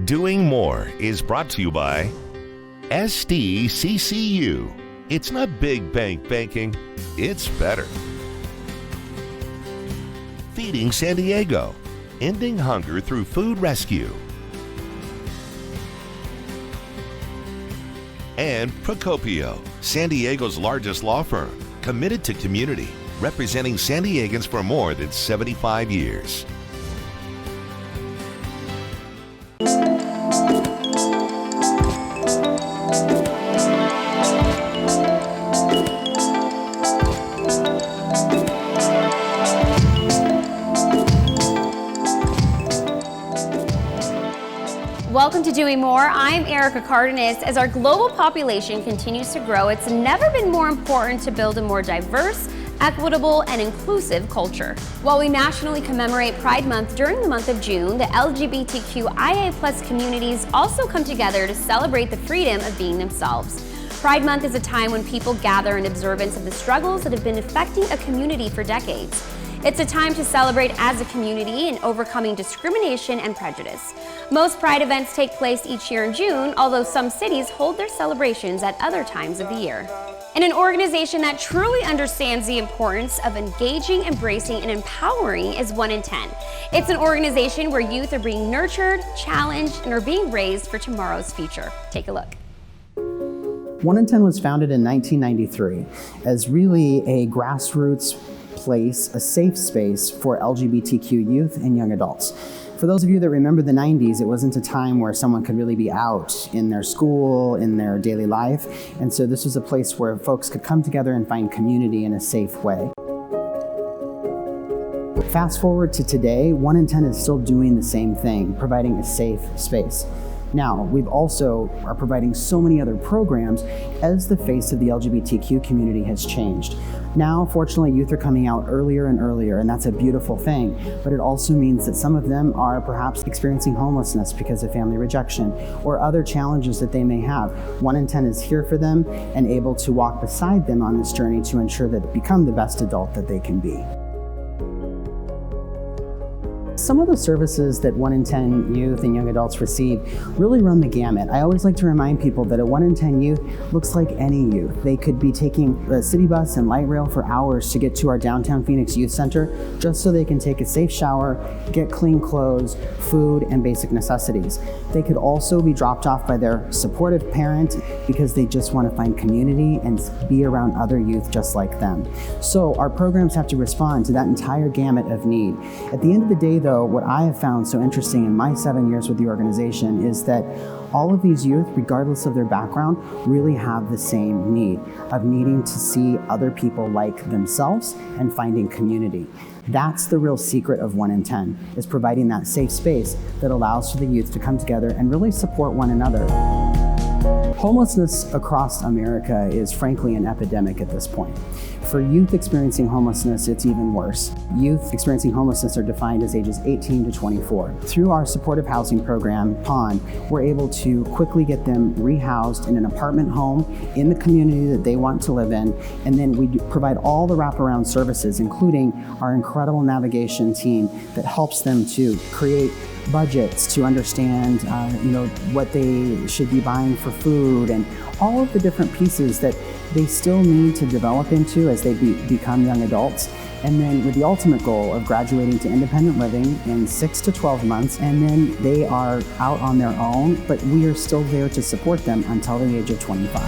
Doing More is brought to you by SDCCU. It's not big bank banking, it's better. Feeding San Diego, ending hunger through food rescue. And Procopio, San Diego's largest law firm, committed to community, representing San Diegans for more than 75 years. Welcome to Doing More. I'm Erica Cardenas. As our global population continues to grow, it's never been more important to build a more diverse, equitable, and inclusive culture. While we nationally commemorate Pride Month during the month of June, the LGBTQIA+ communities also come together to celebrate the freedom of being themselves. Pride Month is a time when people gather in observance of the struggles that have been affecting a community for decades. It's a time to celebrate as a community in overcoming discrimination and prejudice. Most Pride events take place each year in June, although some cities hold their celebrations at other times of the year. And an organization that truly understands the importance of engaging, embracing, and empowering is 1 in 10. It's an organization where youth are being nurtured, challenged, and are being raised for tomorrow's future. Take a look. 1 in 10 was founded in 1993 as really a grassroots place, a safe space for LGBTQ youth and young adults. For those of you that remember the 90s, it wasn't a time where someone could really be out in their school, in their daily life, and so this was a place where folks could come together and find community in a safe way. Fast forward to today, 1 in 10 is still doing the same thing, providing a safe space. Now, we've also are providing so many other programs as the face of the LGBTQ community has changed. Now, fortunately, youth are coming out earlier and earlier, and that's a beautiful thing, but it also means that some of them are perhaps experiencing homelessness because of family rejection or other challenges that they may have. 1 in 10 is here for them and able to walk beside them on this journey to ensure that they become the best adult that they can be. Some of the services that 1 in 10 youth and young adults receive really run the gamut. I always like to remind people that a 1 in 10 youth looks like any youth. They could be taking the city bus and light rail for hours to get to our downtown Phoenix Youth Center just so they can take a safe shower, get clean clothes, food, and basic necessities. They could also be dropped off by their supportive parent because they just want to find community and be around other youth just like them. So our programs have to respond to that entire gamut of need. At the end of the day, though, what I have found so interesting in my 7 years with the organization is that all of these youth, regardless of their background, really have the same need of needing to see other people like themselves and finding community. That's the real secret of 1 in 10, is providing that safe space that allows for the youth to come together and really support one another. Homelessness across America is frankly an epidemic at this point. For youth experiencing homelessness, it's even worse. Youth experiencing homelessness are defined as ages 18 to 24. Through our supportive housing program, POND, we're able to quickly get them rehoused in an apartment home in the community that they want to live in, and then we provide all the wraparound services, including our incredible navigation team that helps them to create budgets, to understand what they should be buying for food, and all of the different pieces that they still need to develop into as they become young adults. And then with the ultimate goal of graduating to independent living in 6 to 12 months, and then they are out on their own, but we are still there to support them until the age of 25.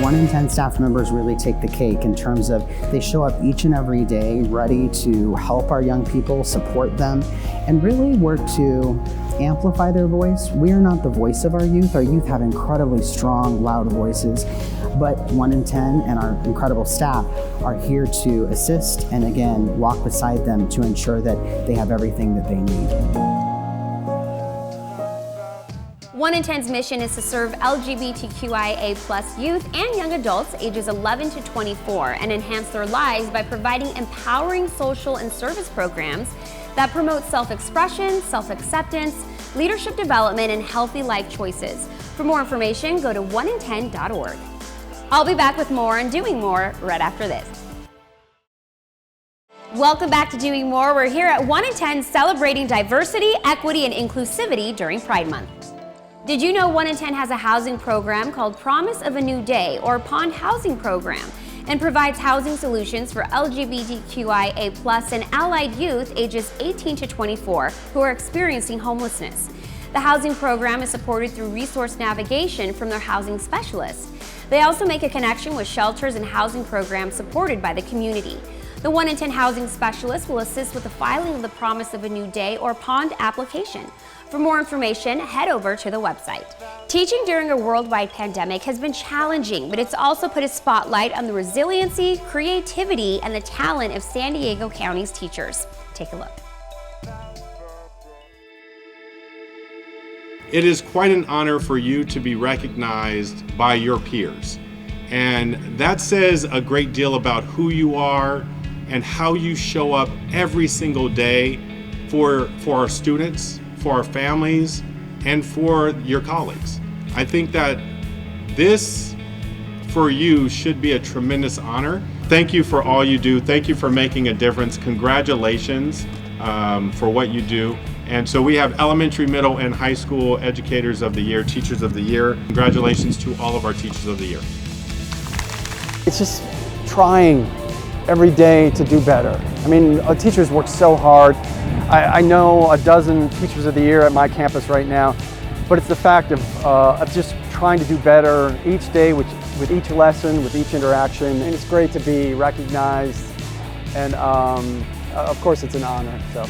1 in 10 staff members really take the cake in terms of they show up each and every day ready to help our young people, support them, and really work to amplify their voice. We are not the voice of our youth. Our youth have incredibly strong, loud voices, but 1 in 10 and our incredible staff are here to assist and again, walk beside them to ensure that they have everything that they need. 1 in 10's mission is to serve LGBTQIA+ youth and young adults ages 11 to 24 and enhance their lives by providing empowering social and service programs that promote self-expression, self-acceptance, leadership development, and healthy life choices. For more information, go to 1in10.org. I'll be back with more on Doing More right after this. Welcome back to Doing More. We're here at 1 in 10 celebrating diversity, equity, and inclusivity during Pride Month. Did you know 1 in 10 has a housing program called Promise of a New Day, or Pond Housing Program, and provides housing solutions for LGBTQIA+ and allied youth ages 18 to 24 who are experiencing homelessness. The housing program is supported through resource navigation from their housing specialists. They also make a connection with shelters and housing programs supported by the community. The 1 in 10 housing specialist will assist with the filing of the Promise of a New Day or POND application. For more information, head over to the website. Teaching during a worldwide pandemic has been challenging, but it's also put a spotlight on the resiliency, creativity, and the talent of San Diego County's teachers. Take a look. It is quite an honor for you to be recognized by your peers. And that says a great deal about who you are and how you show up every single day for our students, for our families, and for your colleagues. I think that this, for you, should be a tremendous honor. Thank you for all you do. Thank you for making a difference. Congratulations for what you do. And so we have elementary, middle, and high school educators of the year, teachers of the year. Congratulations to all of our teachers of the year. It's just trying every day to do better. I mean, our teachers work so hard. I know a dozen teachers of the year at my campus right now, but it's the fact of just trying to do better each day with each lesson, with each interaction, and it's great to be recognized, and of course it's an honor. So.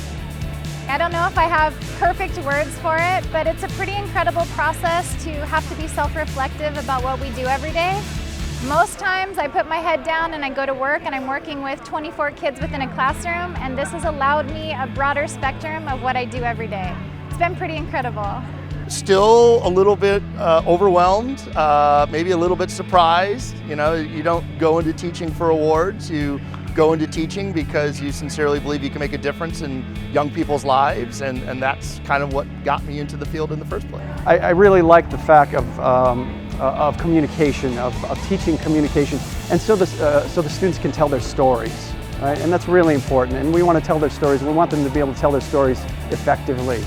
I don't know if I have perfect words for it, but it's a pretty incredible process to have to be self-reflective about what we do every day. Most times I put my head down and I go to work and I'm working with 24 kids within a classroom, and this has allowed me a broader spectrum of what I do every day. It's been pretty incredible. Still a little bit overwhelmed, maybe a little bit surprised. You know, you don't go into teaching for awards, you go into teaching because you sincerely believe you can make a difference in young people's lives, and that's kind of what got me into the field in the first place. I really like the fact of communication, of teaching communication, and so the students can tell their stories, right? And that's really important, and we want to tell their stories, and we want them to be able to tell their stories effectively.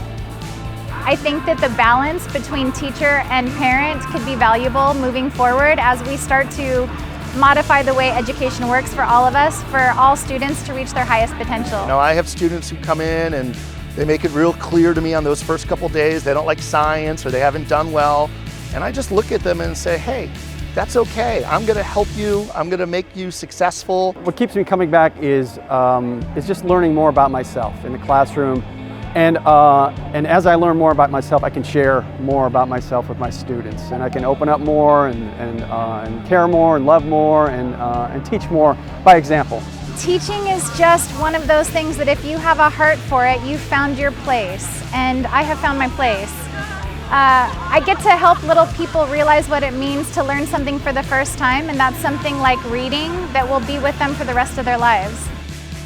I think that the balance between teacher and parent could be valuable moving forward as we start to modify the way education works for all of us, for all students to reach their highest potential. You know, I have students who come in and they make it real clear to me on those first couple days they don't like science or they haven't done well, and I just look at them and say, hey, that's okay. I'm going to help you. I'm going to make you successful. What keeps me coming back is just learning more about myself in the classroom. And as I learn more about myself, I can share more about myself with my students, and I can open up more and care more and love more and teach more by example. Teaching is just one of those things that if you have a heart for it, you've found your place, and I have found my place. I get to help little people realize what it means to learn something for the first time, and that's something like reading that will be with them for the rest of their lives.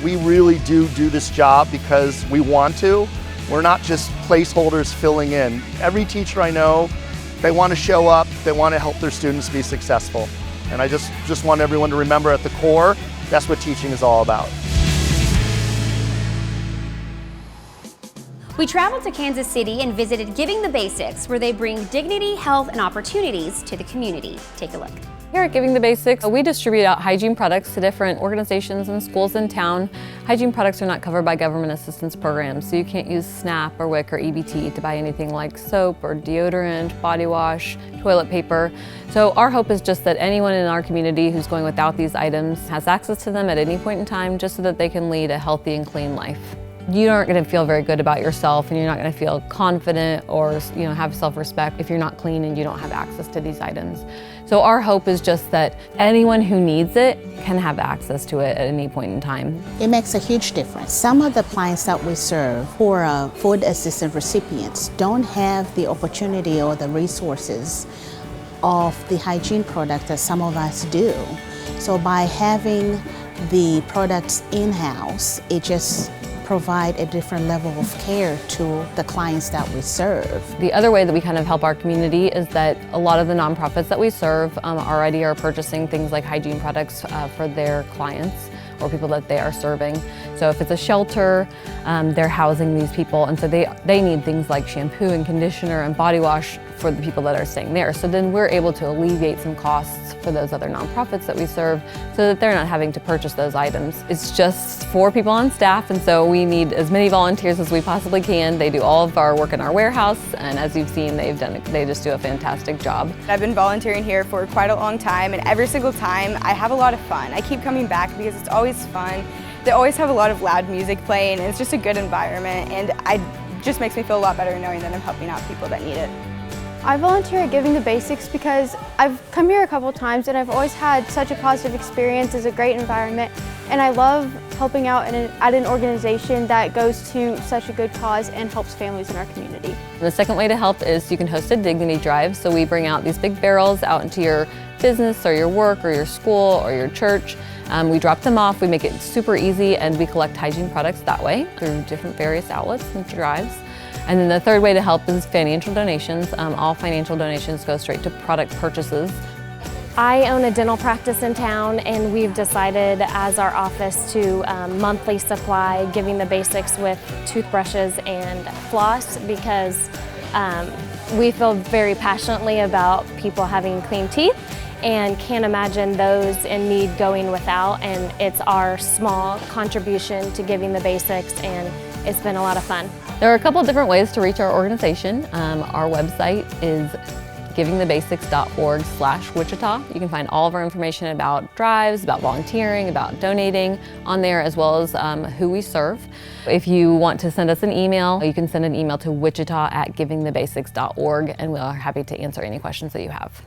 We really do this job because we want to. We're not just placeholders filling in. Every teacher I know, they want to show up, they want to help their students be successful. And I just want everyone to remember at the core, that's what teaching is all about. We traveled to Kansas City and visited Giving the Basics, where they bring dignity, health, and opportunities to the community. Take a look. Here at Giving the Basics, we distribute out hygiene products to different organizations and schools in town. Hygiene products are not covered by government assistance programs, so you can't use SNAP or WIC or EBT to buy anything like soap or deodorant, body wash, toilet paper. So our hope is just that anyone in our community who's going without these items has access to them at any point in time, just so that they can lead a healthy and clean life. You aren't going to feel very good about yourself, and you're not going to feel confident or have self-respect if you're not clean and you don't have access to these items. So our hope is just that anyone who needs it can have access to it at any point in time. It makes a huge difference. Some of the clients that we serve who are food assistance recipients don't have the opportunity or the resources of the hygiene product that some of us do. So by having the products in-house, it just provide a different level of care to the clients that we serve. The other way that we kind of help our community is that a lot of the nonprofits that we serve already are purchasing things like hygiene products for their clients or people that they are serving. So if it's a shelter, they're housing these people, and so they need things like shampoo and conditioner and body wash for the people that are staying there. So then we're able to alleviate some costs for those other nonprofits that we serve so that they're not having to purchase those items. It's just 4 people on staff, and so we need as many volunteers as we possibly can. They do all of our work in our warehouse, and as you've seen, they just do a fantastic job. I've been volunteering here for quite a long time, and every single time I have a lot of fun. I keep coming back because it's always fun. They always have a lot of loud music playing, and it's just a good environment, and it just makes me feel a lot better knowing that I'm helping out people that need it. I volunteer at Giving the Basics because I've come here a couple times and I've always had such a positive experience. It's a great environment, and I love helping out at an organization that goes to such a good cause and helps families in our community. The second way to help is you can host a dignity drive. So we bring out these big barrels out into your business or your work or your school or your church. We drop them off, we make it super easy, and we collect hygiene products that way through different various outlets and drives. And then the third way to help is financial donations. All financial donations go straight to product purchases. I own a dental practice in town, and we've decided as our office to monthly supply Giving the Basics with toothbrushes and floss because we feel very passionately about people having clean teeth and can't imagine those in need going without, and it's our small contribution to Giving the Basics, and it's been a lot of fun. There are a couple of different ways to reach our organization. Our website is givingthebasics.org/Wichita. You can find all of our information about drives, about volunteering, about donating on there, as well as who we serve. If you want to send us an email, you can send an email to wichita@givingthebasics.org, and we are happy to answer any questions that you have.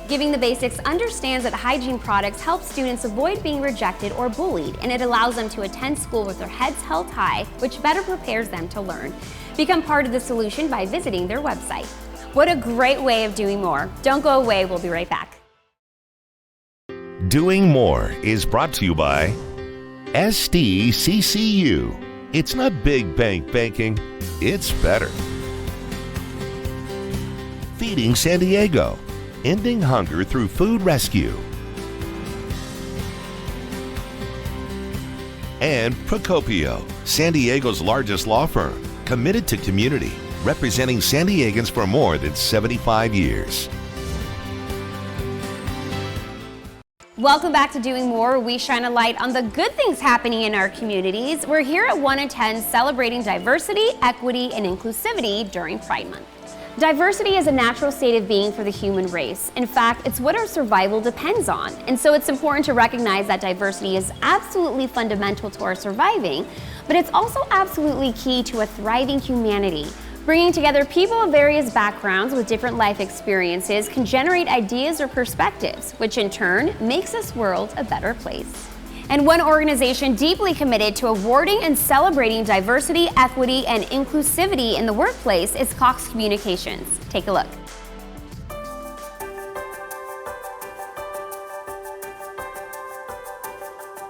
Giving the Basics understands that hygiene products help students avoid being rejected or bullied, and it allows them to attend school with their heads held high, which better prepares them to learn. Become part of the solution by visiting their website. What a great way of doing more. Don't go away, we'll be right back. Doing More is brought to you by SDCCU. It's not big bank banking, it's better. Feeding San Diego. Ending hunger through food rescue. And Procopio, San Diego's largest law firm, committed to community, representing San Diegans for more than 75 years. Welcome back to Doing More, where we shine a light on the good things happening in our communities. We're here at 1 in 10 celebrating diversity, equity, and inclusivity during Pride Month. Diversity is a natural state of being for the human race. In fact, it's what our survival depends on. And so it's important to recognize that diversity is absolutely fundamental to our surviving, but it's also absolutely key to a thriving humanity. Bringing together people of various backgrounds with different life experiences can generate ideas or perspectives, which in turn makes this world a better place. And one organization deeply committed to awarding and celebrating diversity, equity, and inclusivity in the workplace is Cox Communications. Take a look.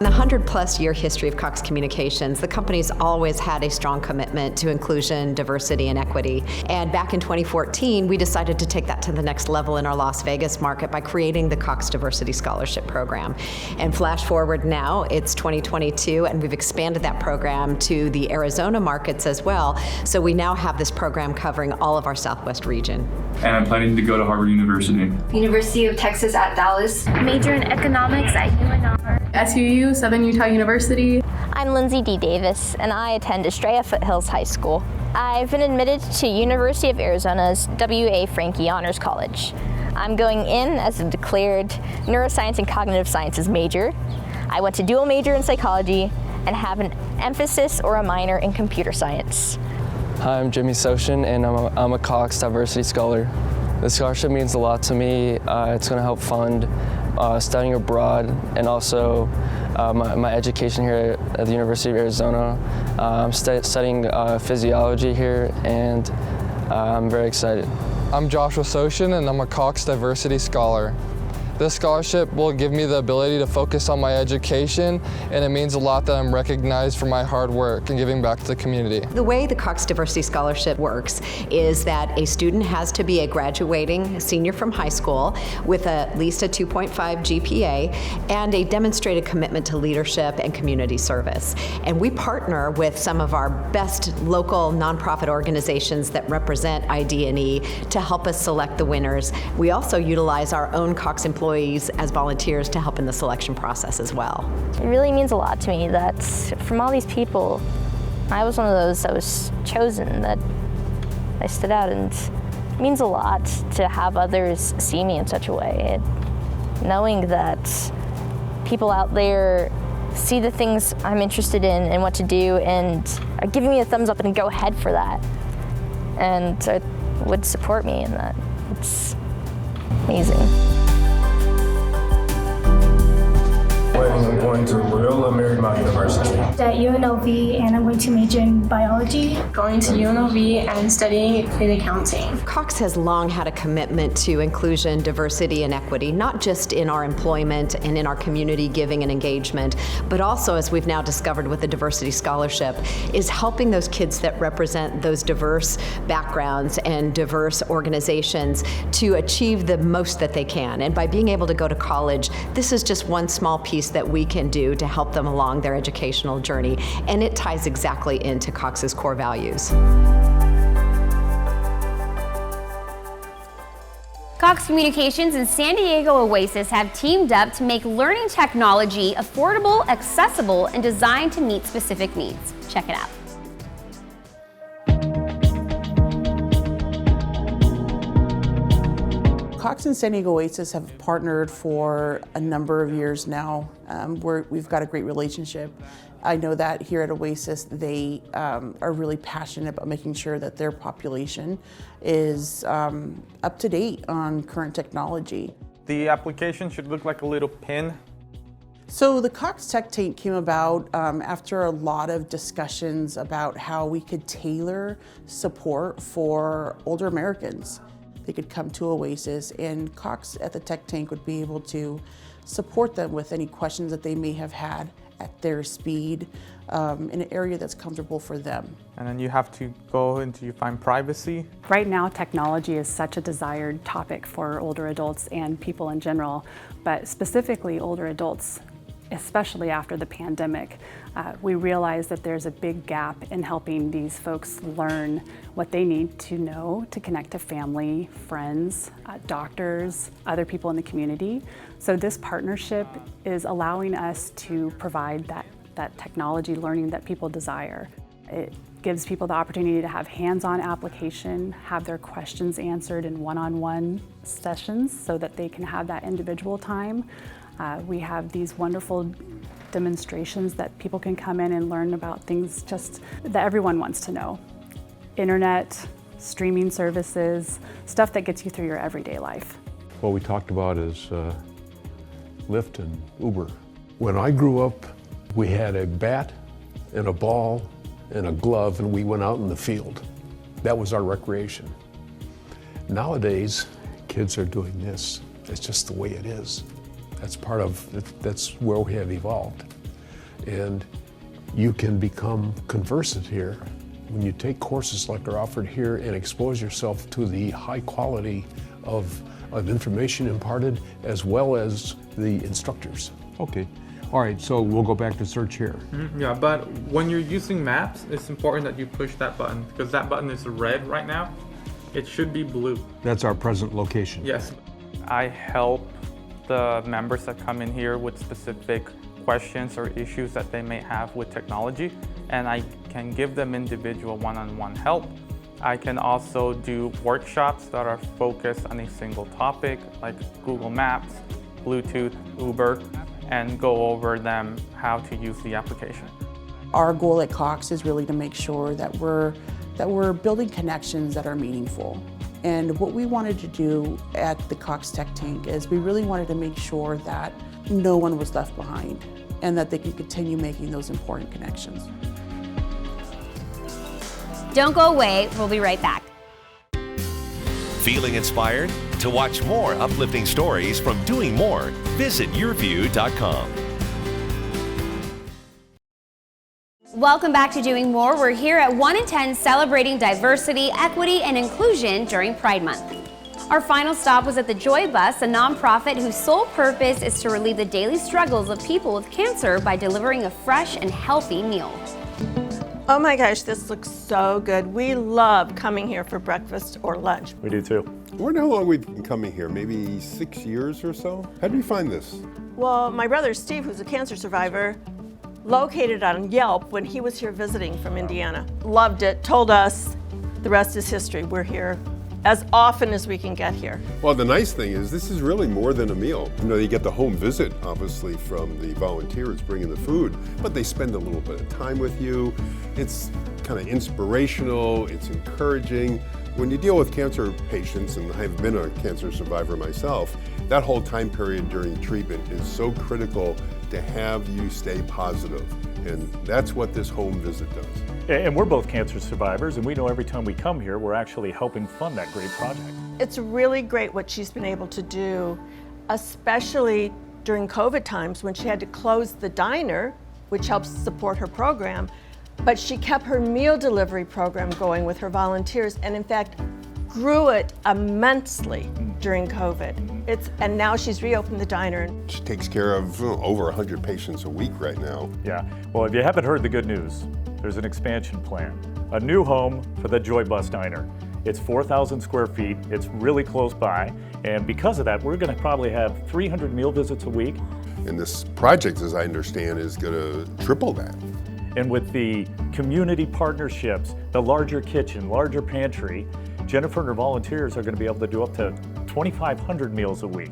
In the 100-plus year history of Cox Communications, the company's always had a strong commitment to inclusion, diversity, and equity. And back in 2014, we decided to take that to the next level in our Las Vegas market by creating the Cox Diversity Scholarship Program. And flash forward now, it's 2022, and we've expanded that program to the Arizona markets as well. So we now have this program covering all of our Southwest region. And I'm planning to go to Harvard University. University of Texas at Dallas. Major in economics at UNR. SUU, Southern Utah University. I'm Lindsay D. Davis, and I attend Estrella Foothills High School. I've been admitted to University of Arizona's W.A. Franke Honors College. I'm going in as a declared neuroscience and cognitive sciences major. I went to dual major in psychology and have an emphasis or a minor in computer science. Hi, I'm Jimmy Soshin, and I'm a Cox Diversity Scholar. The scholarship means a lot to me. It's going to help fund studying abroad and also my education here at the University of Arizona. I'm studying physiology here, and I'm very excited. I'm Joshua Soshin, and I'm a Cox Diversity Scholar. This scholarship will give me the ability to focus on my education, and it means a lot that I'm recognized for my hard work and giving back to the community. The way the Cox Diversity Scholarship works is that a student has to be a graduating senior from high school with at least a 2.5 GPA and a demonstrated commitment to leadership and community service. And we partner with some of our best local nonprofit organizations that represent ID&E to help us select the winners. We also utilize our own Cox employees as volunteers to help in the selection process as well. It really means a lot to me that from all these people, I was one of those that was chosen, that I stood out, and it means a lot to have others see me in such a way. Knowing that people out there see the things I'm interested in and what to do and are giving me a thumbs up and go ahead for that, and would support me in that. It's amazing. I'm going to Loyola Marymount University. At UNLV, and I'm going to major in biology. Going to UNLV and studying in accounting. Cox has long had a commitment to inclusion, diversity, and equity, not just in our employment and in our community giving and engagement, but also, as we've now discovered with the Diversity Scholarship, is helping those kids that represent those diverse backgrounds and diverse organizations to achieve the most that they can. And by being able to go to college, this is just one small piece that we can do to help them along their educational journey, and it ties exactly into Cox's core values. Cox Communications and San Diego Oasis have teamed up to make learning technology affordable, accessible, and designed to meet specific needs. Check it out. Cox and San Diego Oasis have partnered for a number of years now. We've got a great relationship. I know that here at Oasis, they are really passionate about making sure that their population is up to date on current technology. The application should look like a little pin. So the Cox Tech Tank came about after a lot of discussions about how we could tailor support for older Americans. They could come to Oasis, and Cox at the Tech Tank would be able to support them with any questions that they may have had at their speed in an area that's comfortable for them. And then you have to go until you find privacy. Right now, technology is such a desired topic for older adults and people in general, but specifically older adults, especially after the pandemic. We realize that there's a big gap in helping these folks learn what they need to know to connect to family, friends, doctors, other people in the community. So this partnership is allowing us to provide that technology learning that people desire. It gives people the opportunity to have hands-on application, have their questions answered in one-on-one sessions so that they can have that individual time. We have these wonderful demonstrations that people can come in and learn about things just that everyone wants to know. Internet, streaming services, stuff that gets you through your everyday life. What we talked about is Lyft and Uber. When I grew up, we had a bat and a ball and a glove, and we went out in the field. That was our recreation. Nowadays, kids are doing this. It's just the way it is. That's where we have evolved. And you can become conversant here when you take courses like are offered here and expose yourself to the high quality of information imparted as well as the instructors. Okay. All right, so we'll go back to search here. Yeah, but when you're using maps, it's important that you push that button because that button is red right now. It should be blue. That's our present location. Yes. I help the members that come in here with specific questions or issues that they may have with technology, and I can give them individual one-on-one help. I can also do workshops that are focused on a single topic like Google Maps, Bluetooth, Uber, and go over them how to use the application. Our goal at Cox is really to make sure that we're building connections that are meaningful. And what we wanted to do at the Cox Tech Tank is we really wanted to make sure that no one was left behind and that they can continue making those important connections. Don't go away, we'll be right back. Feeling inspired? To watch more uplifting stories from doing more, visit yourview.com. Welcome back to Doing More. We're here at 1 in 10 celebrating diversity, equity, and inclusion during Pride Month. Our final stop was at the Joy Bus, a nonprofit whose sole purpose is to relieve the daily struggles of people with cancer by delivering a fresh and healthy meal. Oh my gosh, this looks so good. We love coming here for breakfast or lunch. We do too. I wonder how long we've been coming here, maybe 6 years or so? How did you find this? Well, my brother Steve, who's a cancer survivor, located on Yelp when he was here visiting from Indiana. Loved it, told us, the rest is history. We're here as often as we can get here. Well, the nice thing is this is really more than a meal. You know, you get the home visit, obviously, from the volunteers bringing the food, but they spend a little bit of time with you. It's kind of inspirational, it's encouraging. When you deal with cancer patients, and I've been a cancer survivor myself, that whole time period during treatment is so critical to have you stay positive. And that's what this home visit does. And we're both cancer survivors, and we know every time we come here, we're actually helping fund that great project. It's really great what she's been able to do, especially during COVID times when she had to close the diner, which helps support her program. But she kept her meal delivery program going with her volunteers, and in fact, grew it immensely during COVID. And now she's reopened the diner. She takes care of over 100 patients a week right now. Yeah, well, if you haven't heard the good news, there's an expansion plan. A new home for the Joy Bus Diner. It's 4,000 square feet, it's really close by, and because of that, we're gonna probably have 300 meal visits a week. And this project, as I understand, is gonna triple that. And with the community partnerships, the larger kitchen, larger pantry, Jennifer and her volunteers are going to be able to do up to 2,500 meals a week.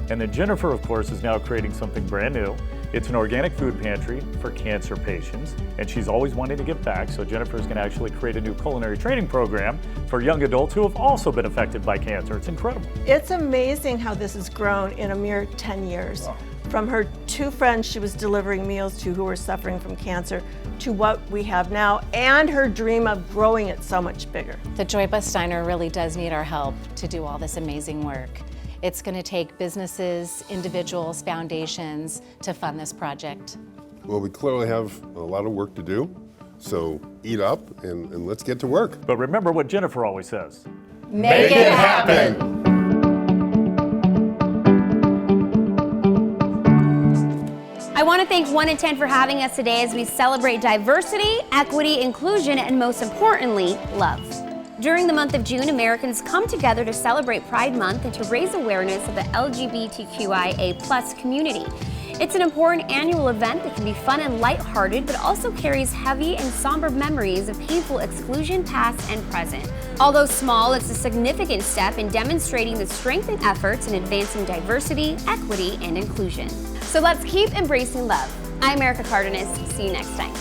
And then Jennifer, of course, is now creating something brand new. It's an organic food pantry for cancer patients, and she's always wanting to give back, so Jennifer is going to actually create a new culinary training program for young adults who have also been affected by cancer. It's incredible. It's amazing how this has grown in a mere 10 years. Oh. From her 2 friends she was delivering meals to who were suffering from cancer to what we have now, and her dream of growing it so much bigger. The Joy Bus Diner really does need our help to do all this amazing work. It's going to take businesses, individuals, foundations to fund this project. Well, we clearly have a lot of work to do, so eat up and let's get to work. But remember what Jennifer always says. Make it happen! I want to thank 1 in 10 for having us today as we celebrate diversity, equity, inclusion, and most importantly, love. During the month of June, Americans come together to celebrate Pride Month and to raise awareness of the LGBTQIA+ community. It's an important annual event that can be fun and lighthearted, but also carries heavy and somber memories of painful exclusion past and present. Although small, it's a significant step in demonstrating the strength and efforts in advancing diversity, equity, and inclusion. So let's keep embracing love. I'm Erica Cardenas. See you next time.